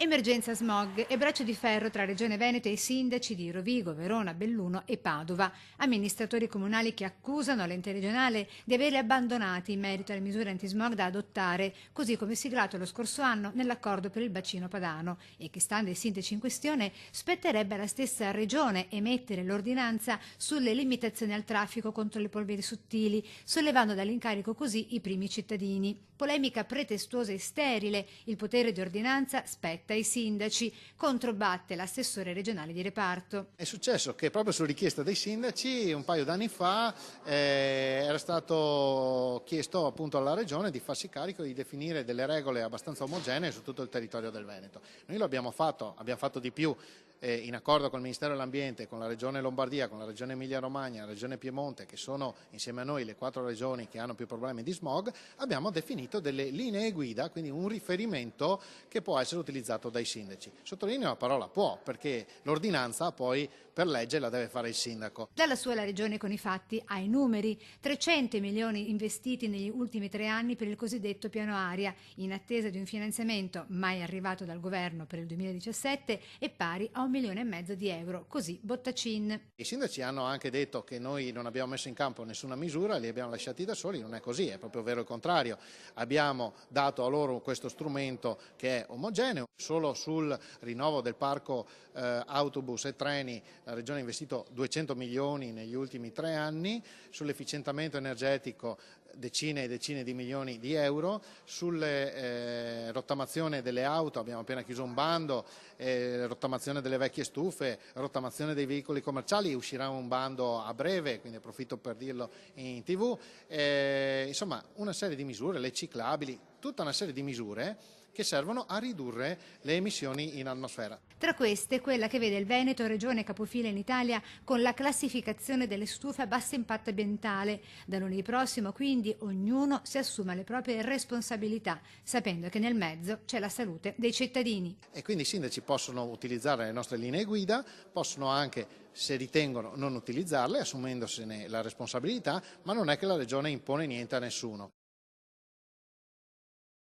Emergenza smog e braccio di ferro tra Regione Veneto e i sindaci di Rovigo, Verona, Belluno e Padova. Amministratori comunali che accusano l'ente regionale di averli abbandonati in merito alle misure antismog da adottare, così come siglato lo scorso anno nell'accordo per il bacino padano, e che, stando ai sindaci in questione, spetterebbe alla stessa Regione emettere l'ordinanza sulle limitazioni al traffico contro le polveri sottili, sollevando dall'incarico così i primi cittadini. Polemica pretestuosa e sterile, il potere di ordinanza spetta ai sindaci, controbatte l'assessore regionale di reparto. È successo che proprio su richiesta dei sindaci un paio d'anni fa era stato chiesto appunto alla Regione di farsi carico di definire delle regole abbastanza omogenee su tutto il territorio del Veneto. Noi lo abbiamo fatto di più. In accordo con il Ministero dell'Ambiente, con la Regione Lombardia, con la Regione Emilia-Romagna, la Regione Piemonte, che sono insieme a noi le 4 regioni che hanno più problemi di smog, abbiamo definito delle linee guida, quindi un riferimento che può essere utilizzato dai sindaci. Sottolineo la parola può, perché l'ordinanza poi per legge la deve fare il sindaco. Dalla sua la Regione con i fatti ha i numeri: 300 milioni investiti negli ultimi 3 anni per il cosiddetto piano aria, in attesa di un finanziamento mai arrivato dal governo per il 2017 e pari a 1,5 milioni di euro, così Bottacin. I sindaci hanno anche detto che noi non abbiamo messo in campo nessuna misura, li abbiamo lasciati da soli. Non è così, è proprio vero il contrario. Abbiamo dato a loro questo strumento che è omogeneo. Solo sul rinnovo del parco autobus e treni la Regione ha investito 200 milioni negli ultimi 3 anni, sull'efficientamento energetico decine e decine di milioni di euro, sulle rottamazione delle auto abbiamo appena chiuso un bando, rottamazione delle vecchie stufe, rottamazione dei veicoli commerciali, uscirà un bando a breve, quindi approfitto per dirlo in TV, insomma una serie di misure, le ciclabili, tutta una serie di misure che servono a ridurre le emissioni in atmosfera. Tra queste, quella che vede il Veneto regione capofila in Italia con la classificazione delle stufe a basso impatto ambientale. Da lunedì prossimo, quindi, ognuno si assuma le proprie responsabilità, sapendo che nel mezzo c'è la salute dei cittadini. E quindi i sindaci possono utilizzare le nostre linee guida, possono anche, se ritengono, non utilizzarle, assumendosene la responsabilità, ma non è che la Regione impone niente a nessuno.